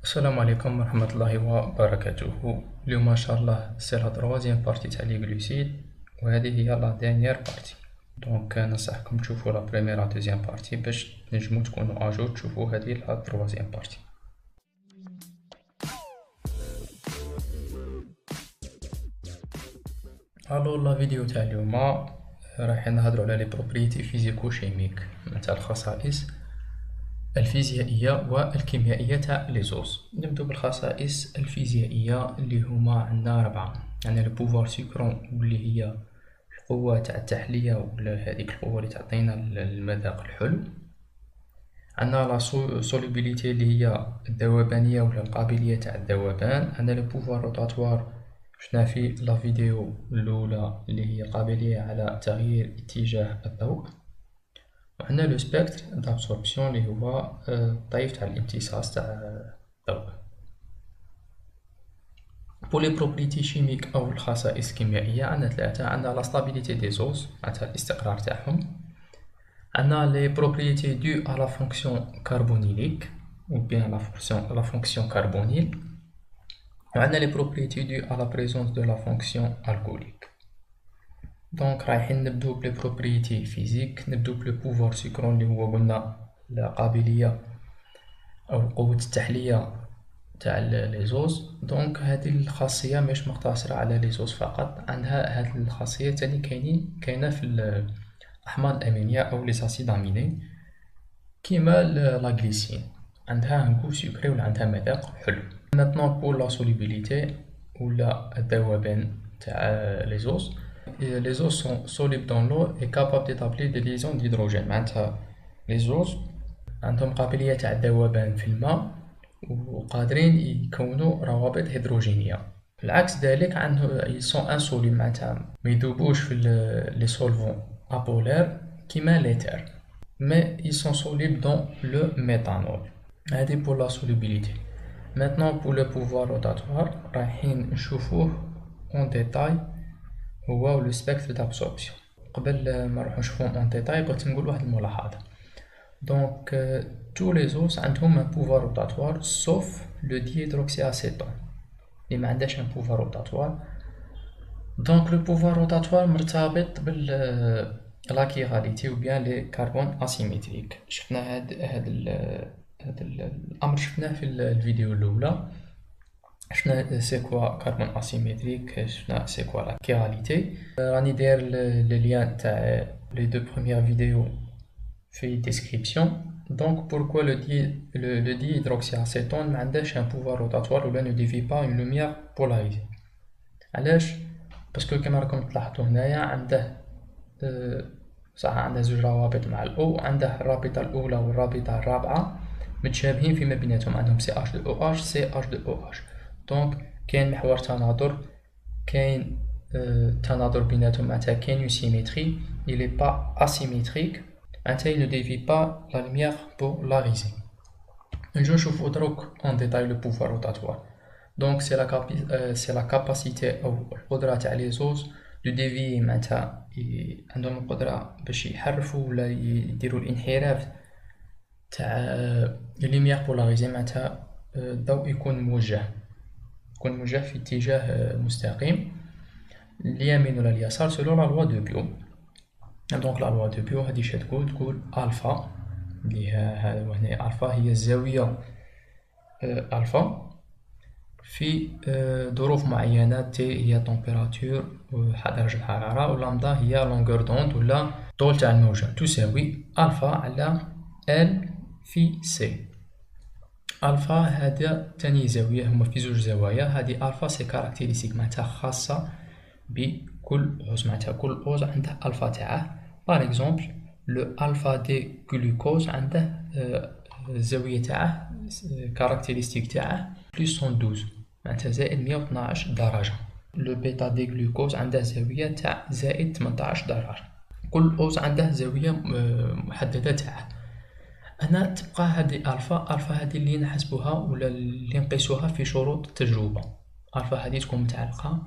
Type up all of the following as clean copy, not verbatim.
السلام عليكم ورحمة الله وبركاته. اليوم ان شاء الله سي لا تروازيام بارتي تاع لي غلوسيد، وهذه هي لا دانيير بارتي. دونك ننصحكم تشوفوا لا بريمير و دوزيام بارتي باش تنجمو تكونوا اجور تشوفوا هذه لا تروازيام بارتي. الو لا فيديو تاع اليوم رايحين نهضروا على لي بروبريتي فيزيكو شيميك تاع الخصائص الفيزيائية والكيميائية تاع لي زوز. نبدو بالخصائص الفيزيائية اللي هما عندنا 4. عندنا لو بوفوار سكرون واللي هي القوة تاع التحلية ولا هذيك القوة اللي تعطينا المذاق الحلو. عندنا لا سولوبيليتي اللي هي الذوبانية ولا القابلية تاع الذوبان. عندنا لو بوفوار روتاتوار شفنا في لا فيديو الأولى اللي هي قابلية على تغيير اتجاه الضوء. وعندنا لو سبيكتر دابسوربسيون اللي هو الطيف تاع الامتصاص تاع الضوء. بور لي بروبريتي شيميك او الخصائص الكيميائيه عندنا 3. عندنا لا ستابيليتي دي زوز معناتها الاستقرار تاعهم. عندنا لي بروبريتي دو ا لا فونكسيون كاربونيليك ou bien la fonction carbonyle. وعندنا لي بروبريتي دو ا لا بريزونس دو لا فونكسيون الكوليك. دونك رايحين نبدو بلي بروبريتي فيزيك. نبدو بلو بوفوار سكرون اللي هو قلنا القابلية او قوة التحلية تاع لي زوز. دونك هذه الخاصية مش مقتصرة على لي زوز فقط، عندها هذه الخاصية تاني كاينة في الأحماض الأمينية أو لي زاسيد أميني كيما لا غليسين، عندها ان غو سكري ولا عندها مذاق حلو. ماتنون بور لا سولوبيليتي ولا الذوبان تاع لي زوز. لي زوز سون سوليبل دون لو اي كابابل ديتابلي دي ليزون ديدروجين، معناتها لي زوز عندهم قابلية تاع الذوبان في الماء وقادرين يكونوا روابط هيدروجينية. العكس ذلك عنده يسون انسوليبل، معناتها ما يذوبوش في لي سولفون ابولير كيما ليتر، mais ils sont solubles dans le méthanol. هذه pour la solubilité. Maintenant pour le pouvoir rotatoire رايحين نشوفوه en détail هو le spectre d'absorption. قبل ما نروحو نشوفوهم en détail بغيت نقول واحد الملاحظة. Donc tous les os عندهم un pouvoir rotatoire sauf le dihydroxyacétone اللي ما عندهاش un pouvoir rotatoire. Donc le pouvoir rotatoire مرتبط بال لا كيغاليتي ou bien les carbones asymétriques. شفنا هاد الأمر شفناه في الفيديو الأولى. شفنا سي كوا كاربون اسيمتريك، شفنا سي كوا لا كيغاليتي. راني داير لي ليان تاع لي دو بروميير فيديو في ديسكريبسيون. دونك pourquoi le dihydroxyacétone ما عندهاش un pouvoir rotatoire ولا ne dévie pas une lumière polarisée. علاش؟ باسكو كما راكم تلاحظوا هنايا عنده صح عنده زوج روابط مع الأو، عنده الرابطة الأولى والرابطة الرابعة متشابهين فيما بيناتهم، عندهم CH2OH CH2OH. دونك كاين محور تناظر، كاين تناظر بيناتهم، معناتها كاين سيميتري. il est pas asymétrique، معناتها il ne dévie pas la lumière polarisée. نجو نشوفو دروك en détail le pouvoir rotatoire. دونك c'est la capacité أو القدرة تاع لي زوز دو ديفي، معناتها عندهم القدرة باش يحرفوا ولا يديروا الانحراف تاع لوميير بولاريزي، معناتها الضوء يكون موجه في اتجاه مستقيم اليمين ولا اليسار سولو لا لوا دو بيو. دونك لا لوا دو بيو هادي اش تقول الفا اللي هنا الفا هي الزاوية الفا في ظروف معينة. تي هي طومبيراتور درجة الحرارة، ولامدا هي لونغور دوند ولا طول تاع الموجة، تساوي الفا على ال في سي. الفا هذا تاني زاوية، هما في زوج زوايا. هذه الفا سي كاركتيريستيك، معناتها خاصة بكل عوز، معناتها كل عوز عنده الفا تاعه. باغ اكزومبل لو الفا دي غلوكوز عنده الزاوية تاعه كاركتيريستيك تاعه بلس 112، معناتها زائد 112 درجة. لو بيتا دي غلوكوز عنده زاوية تاع زائد 18 درجة. كل عوز عنده زاوية محددة تاعه. هنا تبقى هذه الفا هذه اللي نحسبوها ولا اللي نقيسوها في شروط التجربة. الفا هذه تكون متعلقة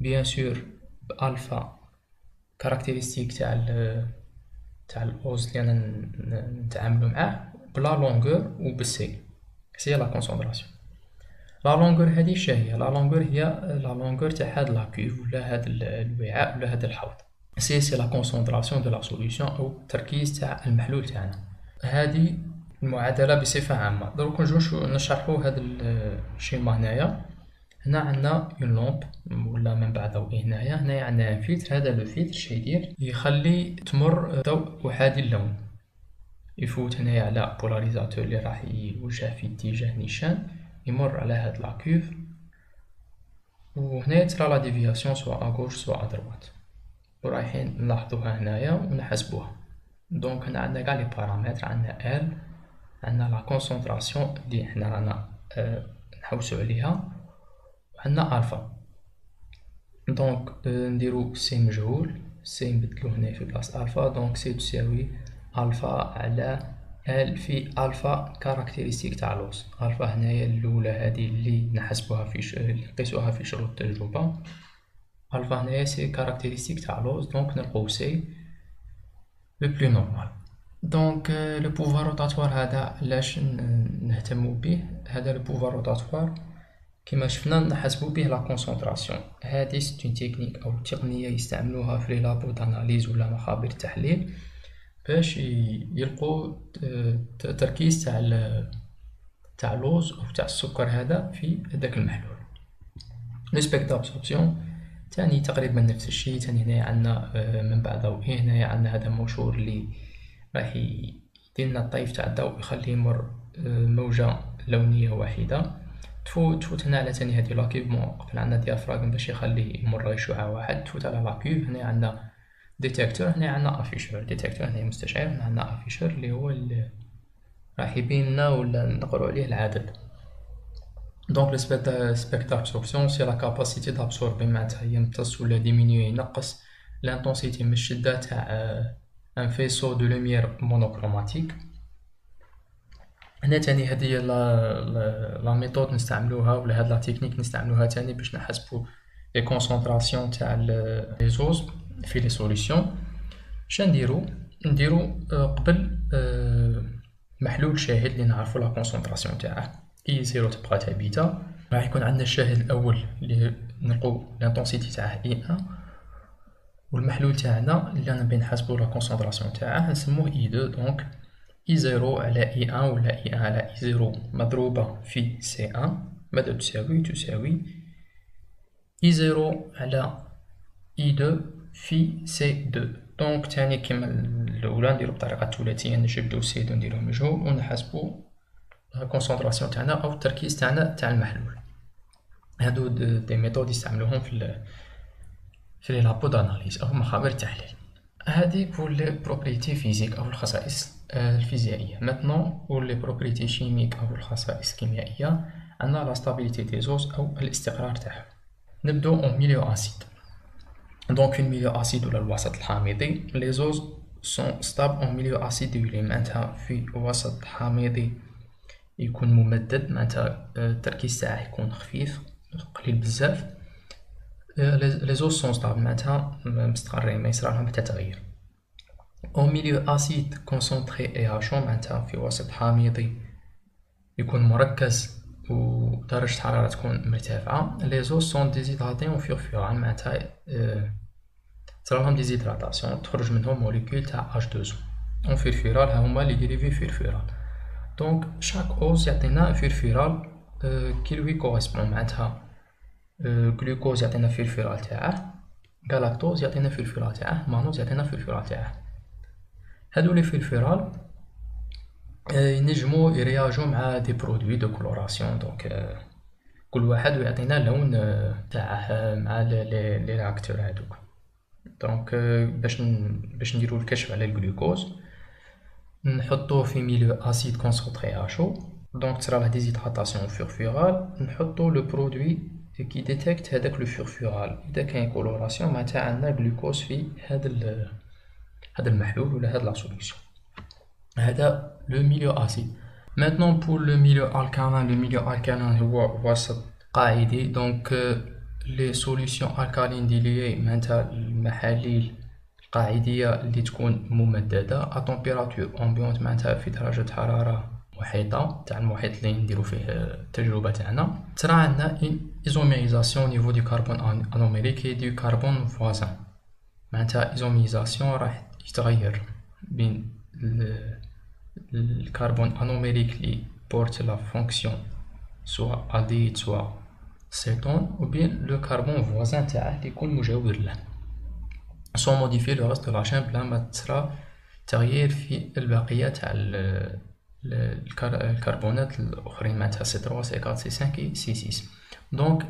بيان سور بالفا كاركتيريستيك تاع الأوز اللي أنا نتعاملو معاه بلا لونغور و بالسي. سي لا كونسونطراسيون. لا لونغور هادي شاهي، لا لونغور هي لا لونغور تاع هاد لا كيف ولا هاد الوعاء ولا هاد الحوض. سي لا كونسونطراسيون دو لا سوليوشن او التركيز تاع المحلول تاعنا. هادي المعادله بصفه عامه. دروك نجو نشرحو هاد الشيما هنايا. هنا عندنا اون لومب ولا منبع ضوئي. هنايا عندنا فيلتر. هذا لو فيلتر شي يدير يخلي تمر ضوء احادي اللون، يفوت هنايا على بولاريزاتور اللي راح يوجه في اتجاه نيشان، يمر على هاد لا كيوف، وهنايا ترى لا ديفياسيون سوا اغوش سوا ادروات، ورايحين نلاحظوها هنايا ونحسبوها. دونك هنا عندنا كاع لي بارامتر، عندنا ال، عندنا لا كونسونطراسيون اللي حنا رانا نحوسو عليها، وعندنا الفا. دونك نديرو سي مجهول، سي نبدلو هنا في بلاصة الفا، دونك سي تساوي الفا على ال في الفا كاركتيرستيك تاع لوز. الفا هنايا الاولى هذه اللي نحسبوها في نقيسوها في شروط التجربة. الفا هنايا سي كاركتيرستيك تاع لوز، دونك نلقاو سي لو بلو نورمال. دونك لو بوفوار روتاتوار هذا علاش نهتمو به؟ هذا لو بوفوار روتاتوار كما شفنا نحسبو به لا كونسونطراسيون. هذه سي اون تكنيك او تقنيه يستعملوها في لي لابو داناليز ولا مخابر التحليل باش يلقوا تركيز تاع اللوز او تاع السكر هذا في هذاك المحلول. لو سبيكتر دابسوربسيون تاني تقريبا نفس الشيء. تاني هنايا عندنا منبع ضوئي، هنايا عندنا هذا موشور اللي راح يدير لنا الطيف تاع الضوء، يخليه يمر موجة لونية واحدة. تفوت هنا على تاني هادي لاكيف. قبل عندنا ديافراغم باش يخليه يمر غير شعاع واحد، تفوت على لاكيف. هنا عندنا ديتيكتور، هنا عندنا افيشور. ديتيكتور هنا مستشعر، هنا عندنا افيشور اللي هو اللي راح يبين لنا ولا نقرأ عليه العدد. دونك لو سبيكتر ابسوربسيون سي لا كاباسيتي دابسوربي، معناتها يمتص ولا ديمينيو ينقص لانتونسيتي من الشدة تاع ان فيسو دو لوميير مونوكروماتيك. هنا تاني هذه لا ميثود نستعملوها ولا هاد لا تكنيك نستعملوها تاني باش نحسبو لي كونسونطراسيون تاع لي زوز في لي سوليسيون. نديرو قبل محلول شاهد اللي نعرفو لا كونسونطراسيون تاعه. اي زيرو تبقى ثابته، راح يكون عندنا الشاهد الاول اللي نلقو لانتونسيتي تاعه اي 1، والمحلول تاعنا اللي نبي نحسبو لا كونسونطراسيون تاعه نسموه اي 2. دونك اي 0 على اي 1 ولا اي 1 على اي 0 مضروبة في سي 1 ماذا تساوي اي 0 على اي 2 في سي 2. دونك تاني كيما الاولى نديرو بطريقة ثلاثية، نجبدو سي 2 نديروه مجهول ونحسبو لا كونسونطراسيون تاعنا او التركيز تاعنا تاع المحلول. هادو دي ميثود يستعملوهم في لي لابو داناليز او مخابر التحليل. هذه بور لي بروبريتي فيزيك او الخصائص الفيزيائيه. ماتنون بور لي بروبريتي شيميك او الخصائص الكيميائيه عندنا لا ستابيليتي دي زوز او الاستقرار تاعهم. نبدو اون ميليو اسيد. دونك في الميليو اسيد ولا الوسط الحامضي لي زوز سون ستاب اون ميليو اسيدولي، معناتها في وسط حامضي يكون ممدد، معناتها التركيز تاعه يكون خفيف قليل بزاف. لي زوز سون ستابل معناتها مستقرين ما يصرالهم حتى تغيير. او ميليو اسيد كونسونطري اي هاشو معناتها في وسط حامضي يكون مركز ودرجة حرارة تكون مرتفعة. لي زوز سون ديزيدراتي و فيرفوران معناتها تصرالهم ديزيدراتاسيون، تخرج منهم موليكول تاع H2O اون فيرفورال. ها هما لي ديريفي فيرفورال. دونك شاك اوز يعطينا فيرفورال كي لوي كوريسبون، معناتها غلوكوز يعطينا فيرفورال تاعه، غالاكتوز يعطينا فيرفورال تاعه، مانوز يعطينا فيرفورال تاعه. هادو لي فيرفورال ينجمو يرياجو مع دي برودوي دو كولوراسيون. دونك كل واحد يعطينا لون تاعه مع لي رياكتور هادوك. دونك باش نديرو الكشف على الغلوكوز نحطوه في ميليو اسيد كونسونطري هاشو. دونك تصرا لا ديزيدراتاسيون فيرفورال، نحطو لو برودوي كي ديتيكت هذاك لو فيرفورال. اذا كاين كولوراسيون معناتها عندنا غلوكوز في هذا المحلول ولا هاد لا سوليوشن. هذا لو ميليو اسيد. مانتنون بور لو ميليو الكالين. لو ميليو الكالين هو وسط قاعدي. دونك لي سوليوشن الكالين ديليي معناتها المحاليل القاعديه اللي تكون ممدده ا تمبيراتور امبيونت معناتها في درجه حراره محيطة تاع المحيط اللي نديرو فيه التجربة تاعنا. ترى عندنا ايزوميريزاسيون نيفو دو كربون انوميريك اي دو كربون فوازان. معناتها ايزوميريزاسيون راح يتغير بين الكربون انوميريك اللي بورت لا فونكسيون سوا الديد سوا سيتون وبين لو كربون فوازان تاعه اللي يكون مجاور له سون موديفي لو ريست دو لا شين بلا ما تصرا تغيير في البقية تاع الكربونات الاخرين معناتها C3 C4 C5 et C6. Donc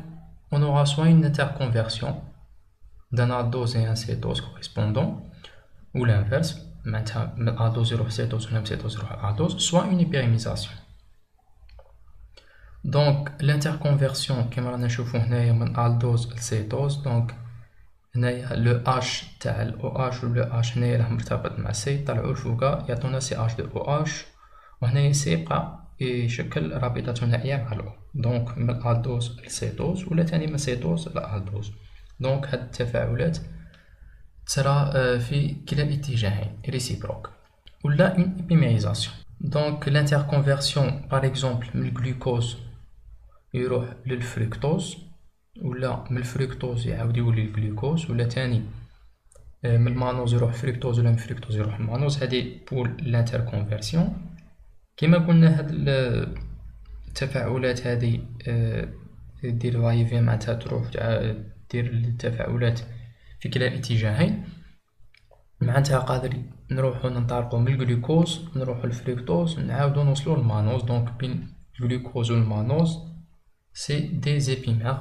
on aura soit une interconversion d'un aldose et un cétose correspondant ou l'inverse معناتها من aldose يروح cétose ولا من cétose يروح aldose, soit une hyperémisation. Donc l'interconversion كما رانا نشوفو هنايا من aldose لcétose. donc هنايا لو H تاع ال OH و لو H هنايا راه مرتبط مع C طلعو لفوقا يعطونا CH دو OH وهنايا C بقى يشكل رابطة ثنائية مع ال O. دونك من الالدوز للسيتوز ولا تاني من سيتوز للالدوز. دونك هاد التفاعلات ترى في كلا الاتجاهين ريسيبروك ولا اون ايبيميزاسيون. دونك لانتركونفيرسيون باغ اكزومبل من الجلوكوز يروح للفركتوز ولا من الفركتوز يعاود يولي الجلوكوز ولا تاني من المانوز يروح فركتوز ولا من فركتوز يروح المانوز. هادي بور لانتركونفيرسيون. كما قلنا هاد التفاعلات هذه دير فايفي معناتها تروح دير التفاعلات في كلا الاتجاهين. معناتها قادر نروحو ننطلقو من الجلوكوز نروحو للفركتوز نعاودو نوصلو للمانوز. دونك بين الجلوكوز و المانوز سي دي زيبيمير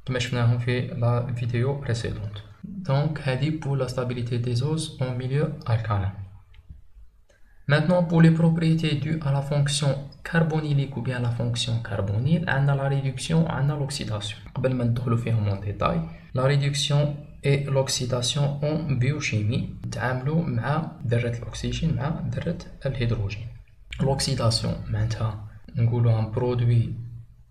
كما شفناهم في لا فيديو بريسيدونت. دونك هذه pour la stabilité des os en milieu alcalin. Maintenant, pour les propriétés dues à la fonction carbonylique ou bien la fonction carbonyle, on a la réduction, on a l'oxydation. قبل ما ندخلو فيهم en détail, la réduction et l'oxydation en biochimie نتعاملوا مع ذرة الأكسجين مع ذرة الهيدروجين. L'oxydation معناتها نقولوا un produit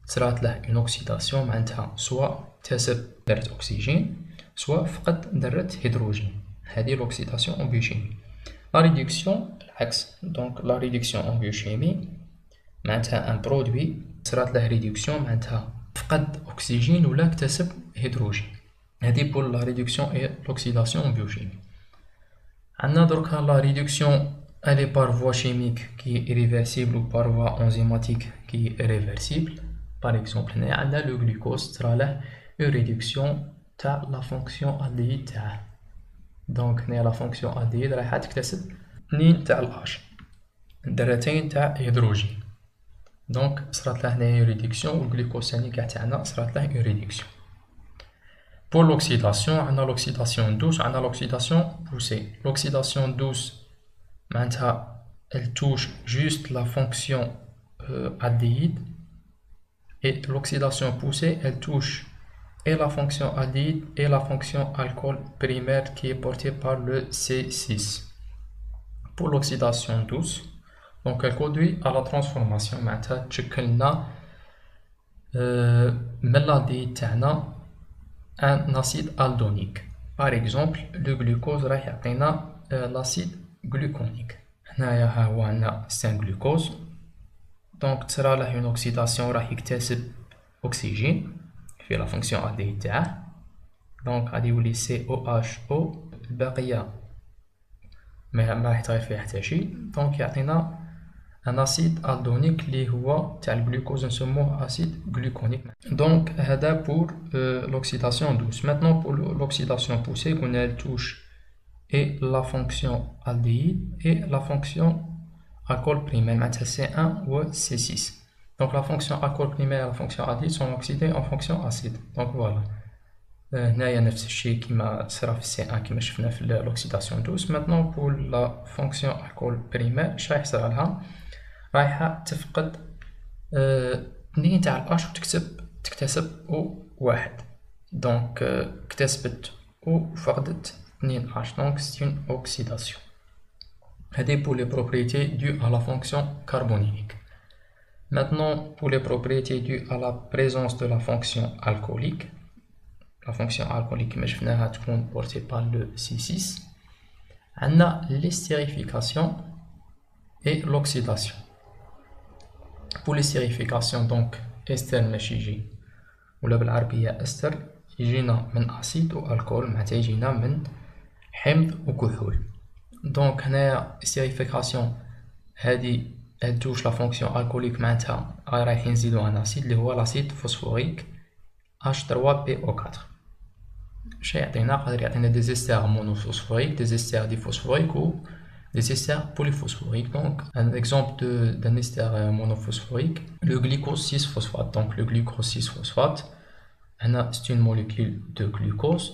صرات له une oxydation معناتها سواء اكتسب ذرة أكسجين سواء فقد ذرة هيدروجين. هذه l'oxydation en biochimie. La réduction العكس. donc la réduction en biochimie معناتها ان برودوي صرات له ريدكسيون معناتها فقد اكسجين ولا اكتسب هيدروجين. هذه بور لا ريدكسيون اي لوكسيداسيون en biochimie. عندنا دركا لا ريدكسيون elle est par voie chimique qui est irréversible ou par voie enzymatique qui est réversible. par exemple هنا عندنا لو glucose صرا له une réduction تاع لا فونكسيون aldéhyde تاعه. دونك هنا لا فونكسيون aldéhyde راح تكتسب 2 تاع الأش ذرتين تاع هيدروجين. دونك صرات له هنايا ريدكسيون والجلوكوز ثاني كاع تاعنا صرات له اون ريدكسيون. بور لوكسيداسيون عندنا لوكسيداسيون دوس عندنا لوكسيداسيون بوسي. لوكسيداسيون دوس معناتها elle touche juste la fonction aldéhyde et l'oxydation poussée elle touche et la fonction aldéhyde et la fonction alcool primaire qui est portée par le C6. Pour l'oxydation douce, donc elle conduit à la transformation معناتها تشكلنا من الالديد تاعنا un acide aldonique. par exemple le glucose راح يعطينا l'acide gluconique. هنايا ها هو عندنا 5 glucose. donc تصرى له une oxydation راح يكتسب أكسجين في la fonction aldéhyde تاعه. donc غادي يولي COHO الباقية ما راح يتغير فيها حتى شيء. دونك يعطينا ان اسيد الدونيك اللي هو تاع الجلوكوز نسموه اسيد جلوكونيك. دونك هذا بور لوكسيداسيون دوس. ماتنون بور لوكسيداسيون بوسي قلنا التوش اي لا فونكسيون الديد اي لا فونكسيون الكول بريمير معناتها C1 و C6. دونك لا فونكسيون الكول بريمير لا فونكسيون الديد سون اوكسيدي ان فونكسيون اسيد. دونك فوالا هنايا نفس الشيء كيما صرا في C1 كيما شفنا في لوكسيداسيون دوس. ماتنون بور لا فونكسيون الكول بريمير اش راح يصرى لها؟ رايحة تفقد 2 تاع الاش تكتسب O1. دونك اكتسبت O وفقدت 2 اش. دونك سي اون اوكسيداسيون. هذه بور لي بروبريتي دو à la fonction carbonylique. Maintenant pour les propriétés dues à la présence de la fonction alcoolique. La fonction alcoolique كما شفناها تكون portée par le C6. عندنا l'estérification et l'oxydation. Pour les stérifications, donc ester ماشي يجي ولا بالعربية استر يجينا من أسيد والكول معناتها يجينا من حمض وكحول. دونك هنايا استيريفيكاسيون هادي هادوش لا فونكسيون الكوليك معناتها رايحين نزيدو ان اسيد اللي هو لاسيد فوسفوريك H3PO4. اش يعطينا؟ قادر يعطينا دي زيستير مونوفوسفوريك دي زيستير ديفوسفوريك و دي زيستير بوليفوسفوريك. دونك ان اكزومبل d'un ester monophosphorique le glucose 6 phosphate. donc le glucose 6 phosphate هنا c'est une molécule de glucose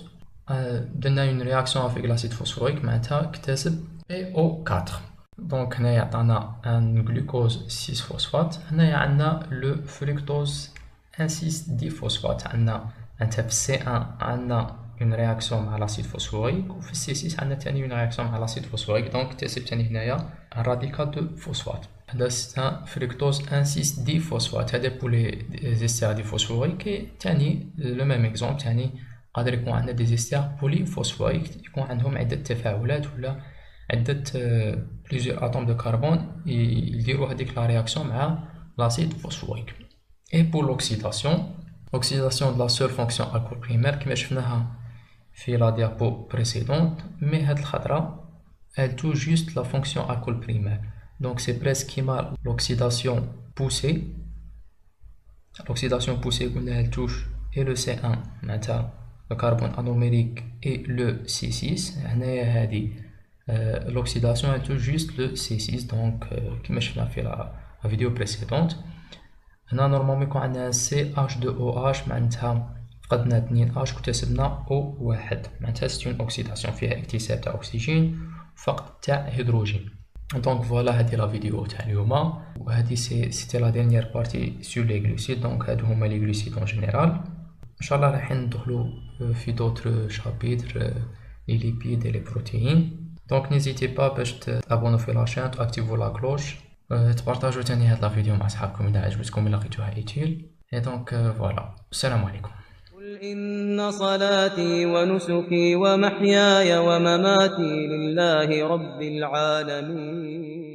درنا une réaction avec l'acide phosphorique معناتها اكتسب PO4. donc هنا يعطينا un glucose 6 phosphate. هنايا عندنا le fructose 1,6 diphosphate. عندنا في C1 عندنا une réaction مع l'acide phosphorique وفي C6 عندنا تاني une réaction مع l'acide phosphorique. donc اكتسب تاني هنايا un radical de phosphate. هذا c'est fructose 1,6 diphosphate. هذا pour les esters diphosphoriques. تاني le même exemple تاني قادر يكون عندنا دي زيستير بوليفوسفوريك يكون عندهم عدة تفاعلات ولا عدة plusieurs atomes de carbone يديروا هذيك لا رياكسيون مع l'acide phosphorique. et pour l'oxydation de la seule fonction alcool primaire كما شفناها في la diapo précédente. mais هاد الخطرة elle touche juste la fonction alcool primaire. donc c'est presque كيما l'oxydation poussée. l'oxydation poussée قلنا elle touche et le C1 معناتها le carbone anomérique et le C6. هنايا هذه l'oxydation elle touche juste le C6. donc كما شفنا في la vidéo précédente. هنا نورمالمون يكون عندنا CH2OH معناتها فقدنا 2H واكتسبنا O1 معناتها c'est une oxydation فيها اكتساب تاع أكسجين وفقد تاع هيدروجين. دونك فوالا هذه لا فيديو تاع اليوم وهذه سيتي لا ديرنيير بارتي سور لي غلوسيد. دونك هادو هما لي غلوسيد اون جينيرال. ان شاء الله راح ندخلو في دوطر شابيتر لي ليبيد et les protéines. دونك نيزيتي با باش تابونو في لاشين تاكتيفو لا كلوش تبارطاجو تاني هاد لا فيديو مع صحابكم اذا عجبتكم الا لقيتوها ايتيل. et donc فوالا السلام عليكم. قل إن صلاتي ونسكي ومحياي ومماتي لله رب العالمين.